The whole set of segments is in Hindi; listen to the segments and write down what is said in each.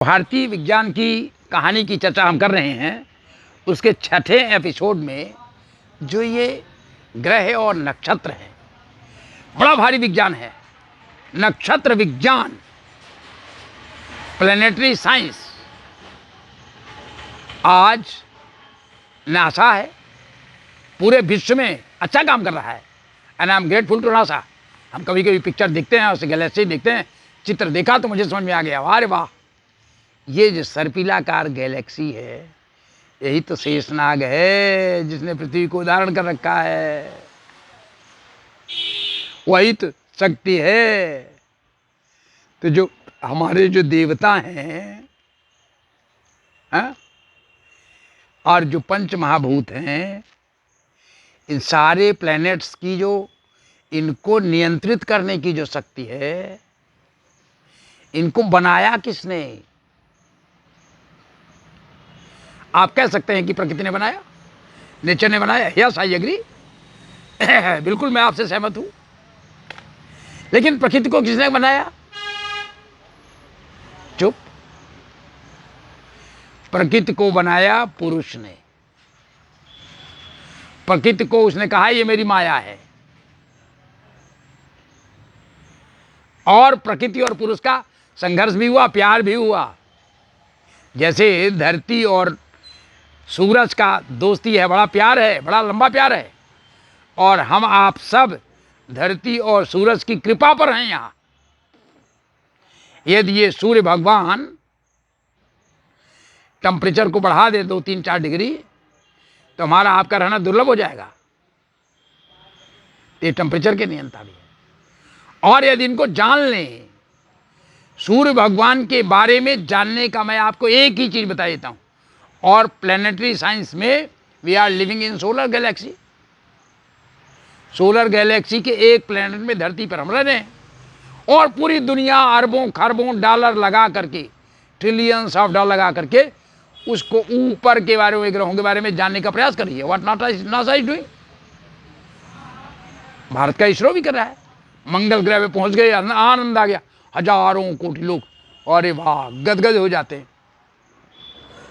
भारतीय विज्ञान की कहानी की चर्चा हम कर रहे हैं। उसके छठे एपिसोड में जो ये ग्रह और नक्षत्र हैं, बड़ा भारी विज्ञान है। नक्षत्र विज्ञान, प्लैनेटरी साइंस। आज नासा है, पूरे विश्व में अच्छा काम कर रहा है and I am grateful to NASA. हम कभी कभी पिक्चर देखते हैं, उस गैलेक्सी देखते हैं, चित्र देखा तो मुझे समझ में आ गया, वाह रे वाह, ये जो सर्पिलाकार गैलेक्सी है यही तो शेषनाग है जिसने पृथ्वी को धारण कर रखा है। वही तो शक्ति है। तो जो हमारे जो देवता हैं और जो पंच महाभूत हैं, इन सारे प्लैनेट्स की जो इनको नियंत्रित करने की जो शक्ति है, इनको बनाया किसने? आप कह सकते हैं कि प्रकृति ने बनाया, नेचर ने बनाया। यस, आई एग्री, बिल्कुल मैं आपसे सहमत हूं। लेकिन प्रकृति को किसने बनाया? चुप। प्रकृति को बनाया पुरुष ने। प्रकृति को उसने कहा ये मेरी माया है। और प्रकृति और पुरुष का संघर्ष भी हुआ, प्यार भी हुआ। जैसे धरती और सूरज का दोस्ती है, बड़ा प्यार है, बड़ा लंबा प्यार है। और हम आप सब धरती और सूरज की कृपा पर हैं यहाँ। यदि ये सूर्य भगवान टेम्परेचर को बढ़ा दे 2-3-4 डिग्री तो हमारा आपका रहना दुर्लभ हो जाएगा। ये टेम्परेचर के नियंता भी है। और यदि इनको जान लें, सूर्य भगवान के बारे में जानने का मैं आपको एक ही चीज बता देता हूं। और प्लैनेटरी साइंस में we are living in solar galaxy. Solar galaxy के एक प्लैनेट में, धरती पर हम रह रहे हैं। और पूरी दुनिया अरबों खरबों डॉलर लगा करके, ट्रिलियंस ऑफ डॉलर लगा करके उसको ऊपर के बारे में, ग्रहों के बारे में जानने का प्रयास कर रही है। What NASA is doing. Bharat का इसरो भी कर रहा है। मंगल ग्रह में पहुंच गए, आनंद आ गया। हजारों कोटि लोग, अरे वाह, गदगद हो जाते हैं।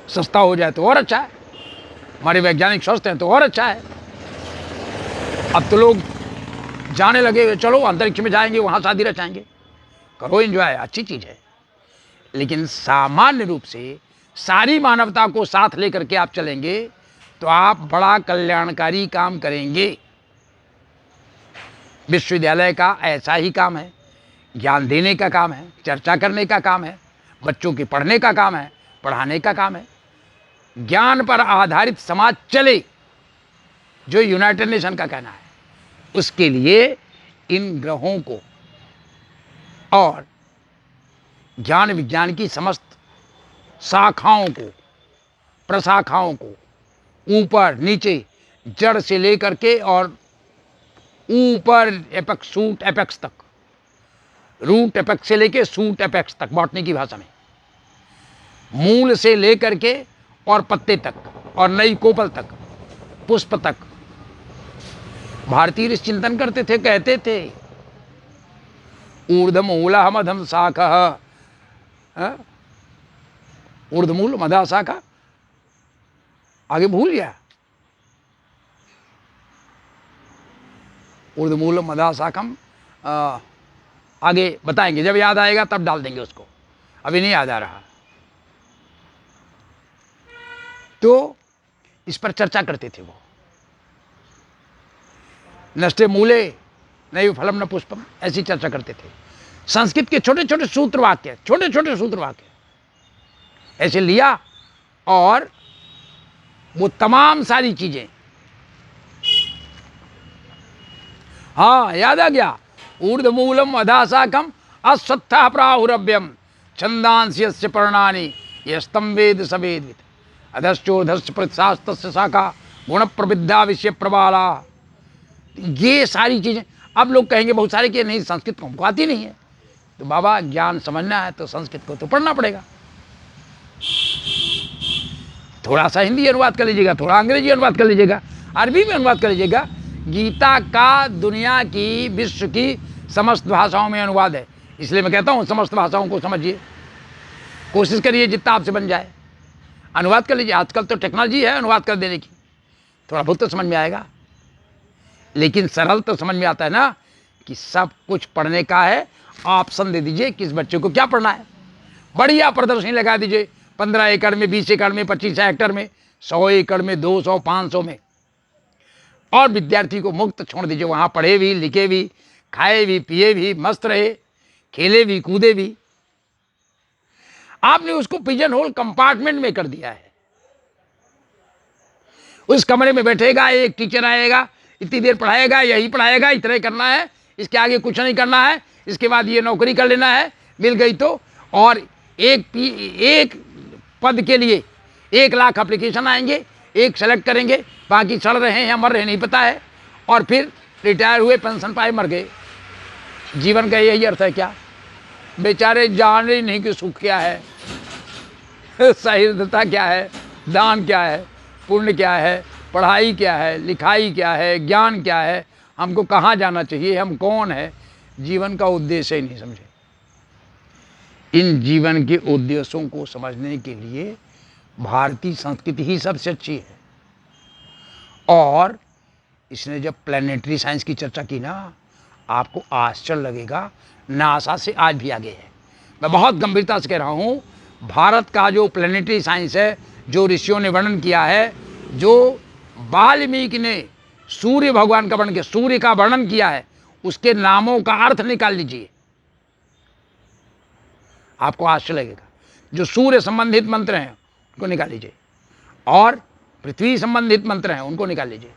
सस्ता हो जाए तो और अच्छा है। हमारे वैज्ञानिक स्वस्थ हैं तो और अच्छा है। अब तो लोग जाने लगे, चलो अंतरिक्ष में जाएंगे, वहां शादी रचाएंगे। करो एंजॉय, अच्छी चीज है। लेकिन सामान्य रूप से सारी मानवता को साथ लेकर के आप चलेंगे तो आप बड़ा कल्याणकारी काम करेंगे। विश्वविद्यालय का ऐसा ही काम है, ज्ञान देने का काम है, चर्चा करने का काम है, बच्चों के पढ़ने का काम है, पढ़ाने का काम है। ज्ञान पर आधारित समाज चले, जो यूनाइटेड नेशन का कहना है। उसके लिए इन ग्रहों को और ज्ञान विज्ञान की समस्त शाखाओं को, प्रशाखाओं को, ऊपर नीचे, जड़ से लेकर के और ऊपर एपेक्स, सूट एपेक्स तक, रूट एपेक्स से लेकर सूट एपेक्स तक, बॉटनी की भाषा में, मूल से लेकर के और पत्ते तक और नई कोपल तक, पुष्प तक। भारतीय ऋषि चिंतन करते थे, कहते थे ऊर्ध्वमूलः मध्यम शाखः, ऊर्ध्वमूल मध्य शाखा, आगे भूल गया। ऊर्ध्वमूल मध्य शाखम, आगे बताएंगे, जब याद आएगा तब डाल देंगे उसको, अभी नहीं याद आ रहा। तो इस पर चर्चा करते थे वो। नष्टे मूले नैव फलम न पुष्पम, ऐसी चर्चा करते थे। संस्कृत के छोटे छोटे सूत्र वाक्य, छोटे छोटे सूत्र वाक्य ऐसे लिया और वो तमाम सारी चीजें, हाँ याद आ गया। ऊर्ध्वमूलम अधाशाखम अश्वत्थः प्राहुरव्यम छंदांसि यस्य पर्णानि यस्तं वेद स वेदवित् अधश्चोर्धश्च प्रशास्तस्य शाखा गुण प्रविद्या विषय प्रबाला। ये सारी चीजें अब लोग कहेंगे बहुत सारे कि नहीं, संस्कृत को हमको आती नहीं है। तो बाबा, ज्ञान समझना है तो संस्कृत को तो पढ़ना पड़ेगा। थोड़ा सा हिंदी अनुवाद कर लीजिएगा, थोड़ा अंग्रेजी अनुवाद कर लीजिएगा, अरबी में अनुवाद कर लीजिएगा। गीता का दुनिया की, विश्व की समस्त भाषाओं में अनुवाद है। इसलिए मैं कहता हूं समस्त भाषाओं को समझिए। कोशिश करिए जितना आपसे बन जाए, अनुवाद कर लीजिए। आजकल तो टेक्नोलॉजी है अनुवाद कर देने की, थोड़ा बहुत तो समझ में आएगा। लेकिन सरल तो समझ में आता है ना कि सब कुछ पढ़ने का है। ऑप्शन दे दीजिए किस बच्चे को क्या पढ़ना है, बढ़िया प्रदर्शनी लगा दीजिए, 15 एकड़ में, 20 एकड़ में, 25 हेक्टेयर में, 100 एकड़ में, 200, 500 में, और विद्यार्थी को मुक्त छोड़ दीजिए। वहाँ पढ़े भी, लिखे भी, खाए भी, पिए भी, मस्त रहे, खेले भी, कूदे भी। आपने उसको पिजन होल कंपार्टमेंट में कर दिया है। उस कमरे में बैठेगा, एक टीचर आएगा, इतनी देर पढ़ाएगा, यही पढ़ाएगा, इतना ही करना है, इसके आगे कुछ नहीं करना है, इसके बाद ये नौकरी कर लेना है, मिल गई तो। और एक पद के लिए 1 लाख एप्लीकेशन आएंगे, एक सेलेक्ट करेंगे, बाकी सड़ रहे हैं या मर रहे नहीं पता है, और फिर रिटायर हुए, पेंशन पाए, मर गए। जीवन का यही अर्थ है क्या? बेचारे जान ही नहीं कि सुख क्या है, सहिष्णुता क्या है, दान क्या है, पुण्य क्या है, पढ़ाई क्या है, लिखाई क्या है, ज्ञान क्या है, हमको कहाँ जाना चाहिए, हम कौन है, जीवन का उद्देश्य ही नहीं समझे। इन जीवन के उद्देश्यों को समझने के लिए भारतीय संस्कृति ही सबसे अच्छी है। और इसने जब प्लानिटरी साइंस की चर्चा की ना, आपको आश्चर्य लगेगा, नासा से आज भी आगे है। मैं बहुत गंभीरता से कह रहा हूँ, भारत का जो प्लानिटरी साइंस है, जो ऋषियों ने वर्णन किया है, जो वाल्मीकि ने सूर्य भगवान का वर्णन किया, सूर्य का वर्णन किया है, उसके नामों का अर्थ निकाल लीजिए, आपको आश्चर्य लगेगा। जो सूर्य संबंधित मंत्र हैं उनको निकाल लीजिए, और पृथ्वी संबंधित मंत्र हैं उनको निकाल लीजिए।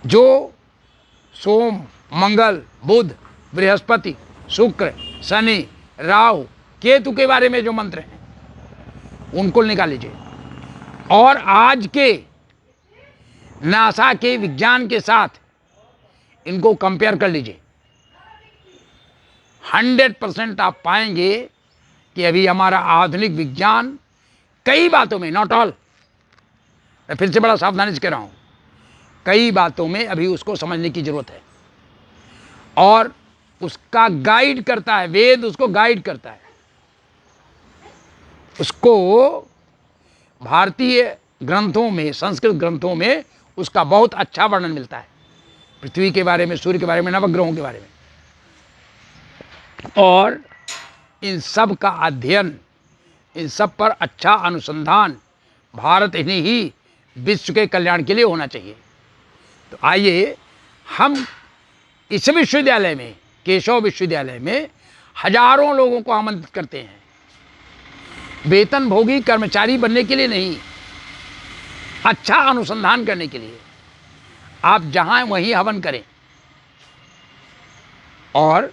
जो सोम, मंगल, बुध, बृहस्पति, शुक्र, शनि, राहु, केतु के बारे में जो मंत्र हैं उनको निकाल लीजिए, और आज के नासा के विज्ञान के साथ इनको कंपेयर कर लीजिए। 100% आप पाएंगे कि अभी हमारा आधुनिक विज्ञान कई बातों में, नॉट ऑल, मैं फिर से बड़ा सावधानी से कह रहा हूं, कई बातों में अभी उसको समझने की जरूरत है, और उसका गाइड करता है, वेद उसको गाइड करता है। उसको भारतीय ग्रंथों में, संस्कृत ग्रंथों में उसका बहुत अच्छा वर्णन मिलता है, पृथ्वी के बारे में, सूर्य के बारे में, नवग्रहों के बारे में। और इन सब का अध्ययन, इन सब पर अच्छा अनुसंधान भारत ही विश्व के कल्याण के लिए होना चाहिए। तो आइए हम इस विश्वविद्यालय में, केशव विश्वविद्यालय में, हजारों लोगों को आमंत्रित करते हैं, वेतनभोगी कर्मचारी बनने के लिए नहीं, अच्छा अनुसंधान करने के लिए। आप जहां वहीं हवन करें, और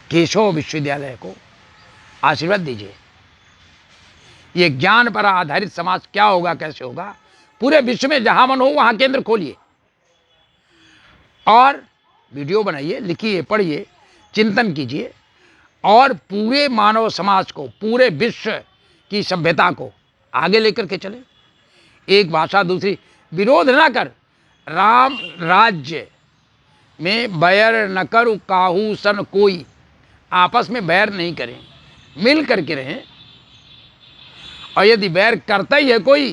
केशव विश्वविद्यालय को आशीर्वाद दीजिए। ये ज्ञान पर आधारित समाज क्या होगा, कैसे होगा, पूरे विश्व में जहां मन हो वहां केंद्र खोलिए, और वीडियो बनाइए, लिखिए, पढ़िए, चिंतन कीजिए, और पूरे मानव समाज को, पूरे विश्व की सभ्यता को आगे लेकर के चले। एक भाषा दूसरी, विरोध ना कर, राम राज्य में बैर न कर काहू सन कोई, आपस में बैर नहीं करें, मिल करके रहें। और यदि बैर करता ही है कोई,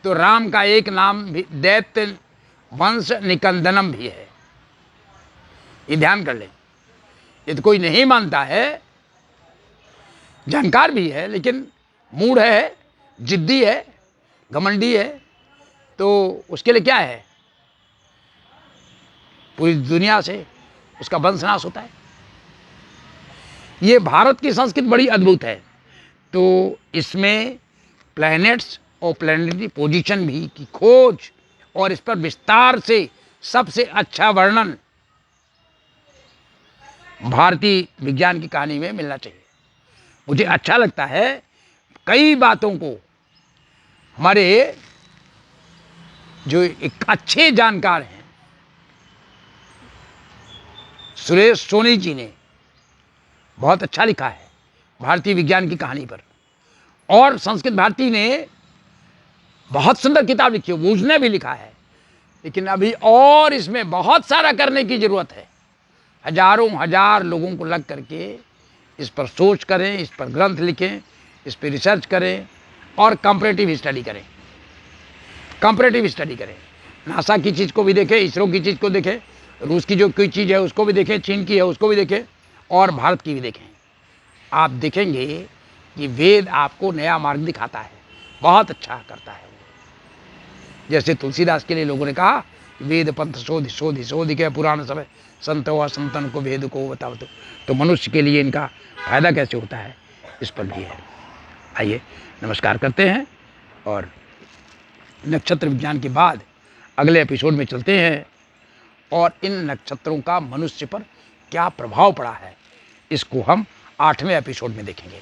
तो राम का एक नाम भी दैत्य वंश निकंदनम भी है, ये ध्यान कर लें। यदि कोई नहीं मानता है, जानकार भी है लेकिन मूढ़ है, जिद्दी है, घमंडी है, तो उसके लिए क्या है, पूरी दुनिया से उसका वंशनाश होता है। ये भारत की संस्कृति बड़ी अद्भुत है। तो इसमें प्लैनेट्स और प्लैनेटरी पोजीशन भी की खोज, और इस पर विस्तार से सबसे अच्छा वर्णन भारतीय विज्ञान की कहानी में मिलना चाहिए। मुझे अच्छा लगता है, कई बातों को हमारे जो एक अच्छे जानकार हैं, सुरेश सोनी जी ने बहुत अच्छा लिखा है भारतीय विज्ञान की कहानी पर, और संस्कृत भारती ने बहुत सुंदर किताब लिखी है, वो उसने भी लिखा है। लेकिन अभी और इसमें बहुत सारा करने की जरूरत है। हजारों हजार लोगों को लग करके इस पर सोच करें, इस पर ग्रंथ लिखें, इस पर रिसर्च करें और कंपैरेटिव स्टडी करें। कंपैरेटिव स्टडी करें, नासा की चीज़ को भी देखें, इसरो की चीज़ को देखें, रूस की जो कोई चीज़ है उसको भी देखें, चीन की है उसको भी देखें और भारत की भी देखें। आप देखेंगे कि वेद आपको नया मार्ग दिखाता है, बहुत अच्छा करता है। जैसे तुलसीदास के लिए लोगों ने कहा, वेद पंथ शोध शोध शोध के पुराण समय संतो असंतन को वेद को बताओ। तो मनुष्य के लिए इनका फायदा कैसे होता है, इस पर भी है। आइए नमस्कार करते हैं और नक्षत्र विज्ञान के बाद अगले एपिसोड में चलते हैं और इन नक्षत्रों का मनुष्य पर क्या प्रभाव पड़ा है, इसको हम 8वें एपिसोड में देखेंगे।